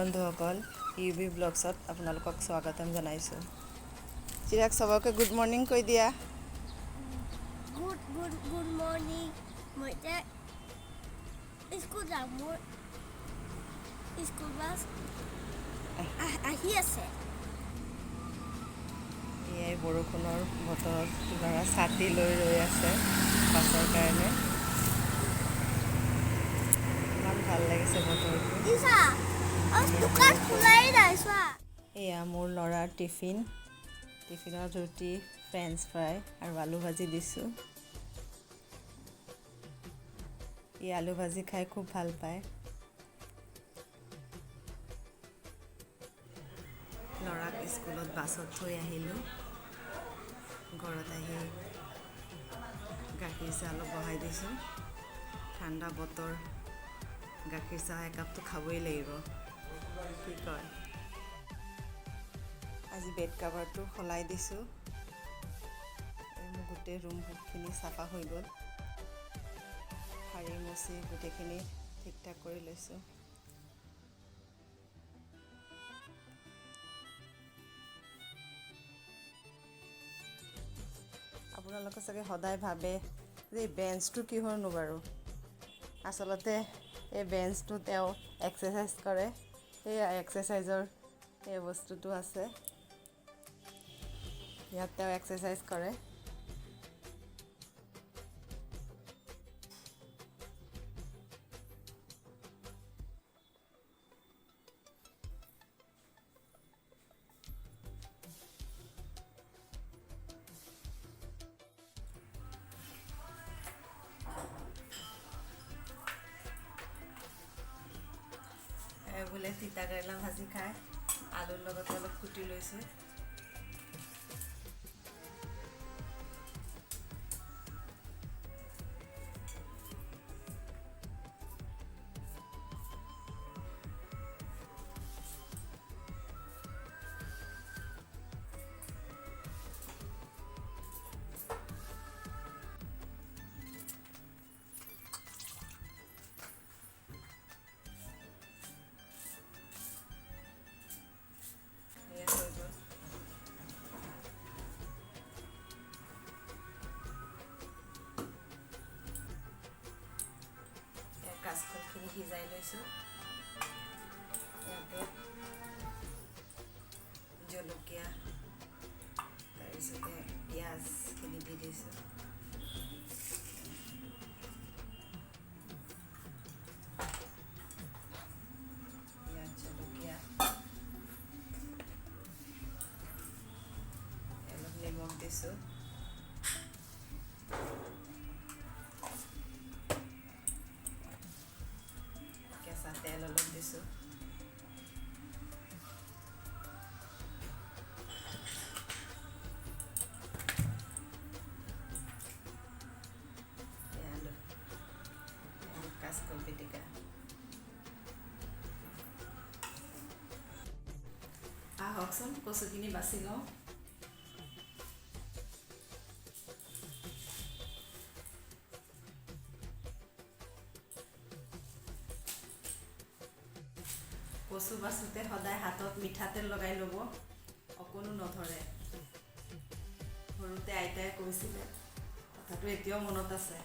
বন্ধুসকল ইউবি ব্লগছত আপোনালোকক স্বাগতম জনাইছোঁ। চিৰাগ সবকে গুড মৰ্নিং কৈ দিয়া। Good morning. মই এতিয়া স্কুল যাম। মোৰ স্কুল বাছ আহি আছে। এয়াই বৰষুণৰ বতৰত ল'ৰা ছাতি লৈ ৰৈ আছে বাছৰ কাৰণে। ইমান ভাল লাগিছে বতৰটো। এয়া মোৰ ল'ৰাৰ টিফিনত ৰুটি, ফ্ৰেঞ্চ ফ্ৰাই আৰু আলু ভাজি দিছোঁ। ই আলু ভাজি খাই খুব ভাল পায়। ল'ৰাক স্কুলত বাছত থৈ আহিলোঁ। ঘৰত আহি গাখীৰ চাহ অলপ বহাই দিছোঁ। ঠাণ্ডা বতৰ, গাখীৰ চাহ একাপটো খাবই লাগিব। কি কয়? আজি বেড কাভাৰটো সলাই দিছোঁ। মোৰ গোটেই ৰুমখিনি চাফা হৈ গ'ল। সাৰি মচি গোটেইখিনি ঠিক ঠাক কৰি লৈছোঁ। আপোনালোকে চাগে সদায় ভাবে যে এই বেঞ্চটো কিহৰনো বাৰু। আচলতে এই বেঞ্চটো তেওঁ এক্সাৰচাইজ কৰে। সেই এক্সাৰচাইজৰ এই বস্তুটো আছে। ইয়াত তেওঁ এক্সাৰচাইজ কৰে। বোলে তিতা কেৰেলা ভাজি খাই আলুৰ লগত অলপ কুটি লৈছোঁ। কাঁচকলখিনি সিজাই লৈছোঁ। ইয়াতে জলকীয়া তাৰপিছতে পিঁয়াজখিনি দি দিছোঁ। পিঁয়াজ জলকীয়া অলপ নিমখ দিছোঁ। তেল অলপ দিছোঁ। কাঁচকল পিটিকা। আহকচোন কচুখিনি বাছি লওঁ। কচু বাছোঁতে সদায় হাতত মিঠাতেল লগাই ল'ব, অকণো নধৰে। সৰুতে আইতাই কৈছিলে, কথাটো এতিয়াও মনত আছে।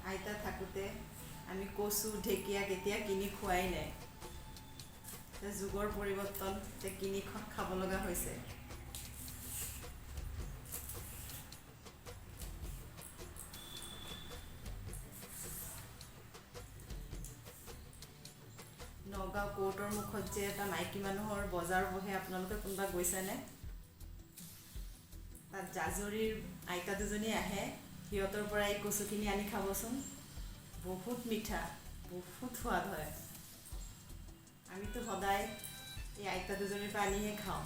আইতা থাকোঁতে আমি কচু ঢেকীয়া কেতিয়া কিনি খোৱাই নাই। যুগৰ পৰিৱৰ্তন কিনি খাব লগা হৈছে। নগাঁও কোৰ্টৰ মুখত যে এটা মাইকী মানুহৰ বজাৰ বহে, আপোনালোকে কোনোবা গৈছেনে? তাত জাজৰিৰ আইতা দুজনী আহে, সিহঁতৰ পৰা এই কচুখিনি আনি খাবচোন। বহুত মিঠা, বহুত সোৱাদ হয়। আমিতো সদায় এই আইতা দুজনীৰ পৰা আনিহে খাওঁ।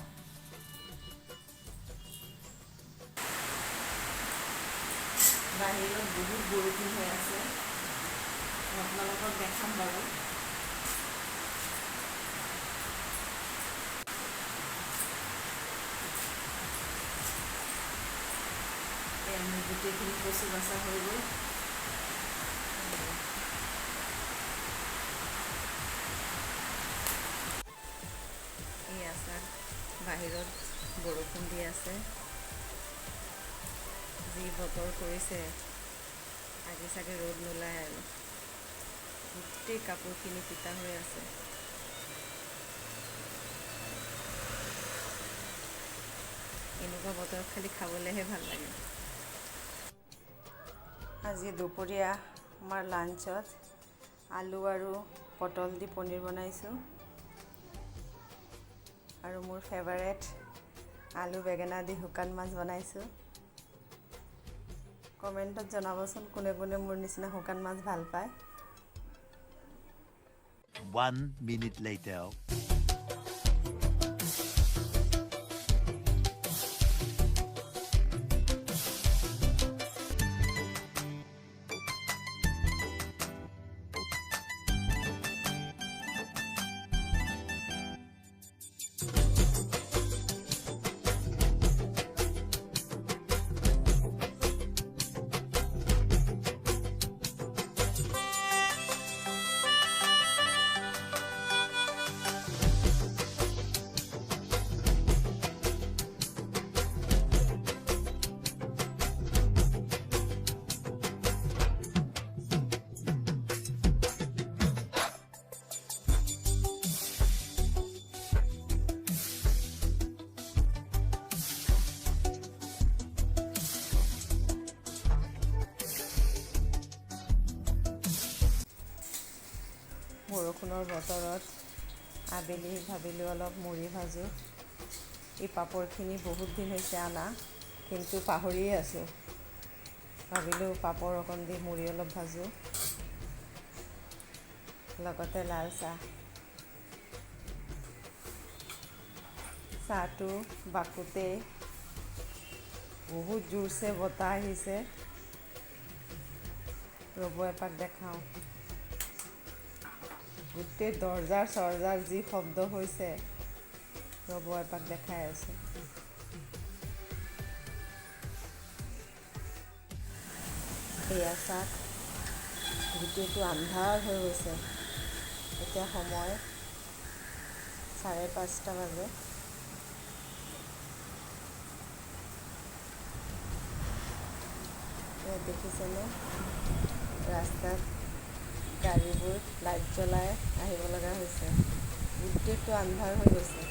বাহিৰত বহুত বৰষুণ হৈ আছে, আপোনালোকক দেখাম বাৰু। গোটেইখিনি কচু বাচা হৈ গ'ল। এই আচাৰ বাহিৰত বৰষুণ দি আছে, যি বতৰ কৰিছে আজি চাগে ৰ'দ নোলায় আৰু। গোটেই কাপোৰখিনি তিতা হৈ আছে। এনেকুৱা বতৰত খালি খাবলৈহে ভাল লাগে। আজি দুপৰীয়া আমাৰ লাঞ্চত আলু আৰু পটল দি পনীৰ বনাইছোঁ, আৰু মোৰ ফেভাৰেট আলু বেঙেনা দি শুকান মাছ বনাইছোঁ। কমেণ্টত জনাবচোন কোনে কোনে মোৰ নিচিনা শুকান মাছ ভাল পায়। 1 minute later. বৰষুণৰ বতৰত আবেলি ভাবিলোঁ অলপ মুড়ি ভাজোঁ। এই পাপৰখিনি বহুত দিন হৈছে আনা, কিন্তু পাহৰিয়ে আছোঁ। ভাবিলোঁ পাপৰ অকণ দি মুড়ি অলপ ভাজোঁ, লগতে লাল চাহ। চাহটো বাকোতে বহুত জোৰছে বতাহ আহিছে, ৰ'ব এপাক দেখাওঁ। গোটেই দৰজাৰ চৰজাৰ যি শব্দ হৈছে, ৰ'ব এপাক দেখাই আছোঁ। এয়া চাওক, গোটেইটো আন্ধাৰ হৈ গৈছে। এতিয়া সময় 5:30 বাজে। ইয়াত দেখিছেনে, ৰাস্তাত গাড়ীবোৰ লাইট জ্বলাই আহিব লগা হৈছে। গোটেইটো আন্ধাৰ হৈ গৈছে।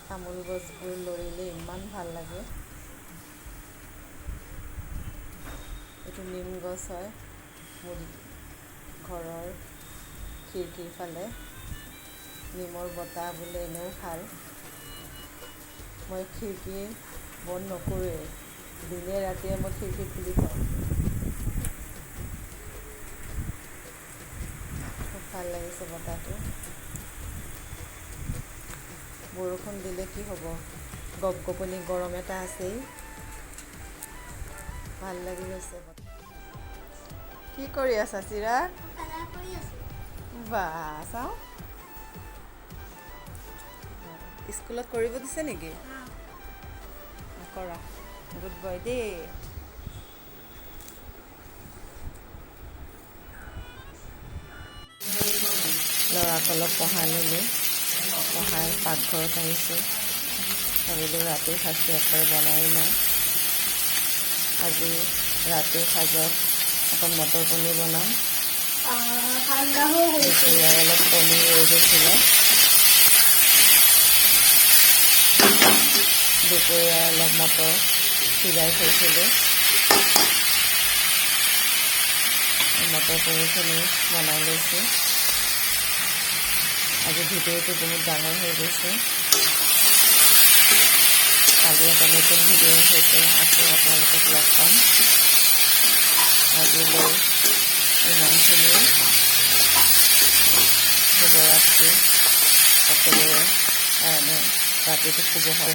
তামোল গছবোৰ লৰিলে ইমান ভাল লাগে। এইটো নিম গছ হয়, মোৰ ঘৰৰ খিৰিকীৰ ফালে। নিমৰ বতাহ বোলে এনেও ভাল। মই খিৰিকী বন্ধ নকৰোঁৱেই, দিনে ৰাতিয়ে মই খিৰিকী খুলি থওঁ। খুব ভাল লাগিছে বতাহটো। বৰষুণ দিলে কি হ'ব, গপগপনি গৰম এটা আছেই। ভাল লাগি গৈছে। কি কৰি আছা চিৰাগ? বাহ, চাওঁ। স্কুলত কৰিব দিছে নেকি? কৰা, গুড বয় দেই। ল'ৰাক অলপ পঢ়াই ল'লোঁ, পঢ়াই পাকঘৰত আহিছোঁ। ভাবিলোঁ ৰাতিৰ সাজটো একেবাৰে বনাই লওঁ। আজি ৰাতিৰ সাজত অকণ মটৰ পনীৰ বনাম। দুপৰীয়া অলপ পনীৰ ৰৈ গৈছিলে, দুপৰীয়া অলপ মটৰ সিজাই থৈছিলোঁ। মটৰ পনীৰখিনি বনাই লৈছোঁ। আজি ভিডিঅ'টো বহুত ডাঙৰ হৈ গৈছে। কালি এটা নতুন ভিডিঅ'ৰ সৈতে আকৌ আপোনালোকক লগ পাম। আজিলৈ ইমানখিনিয়ে। শুভৰাত্ৰি। সকলোৰে কাৰণে ৰাতিটো শুভ হওক।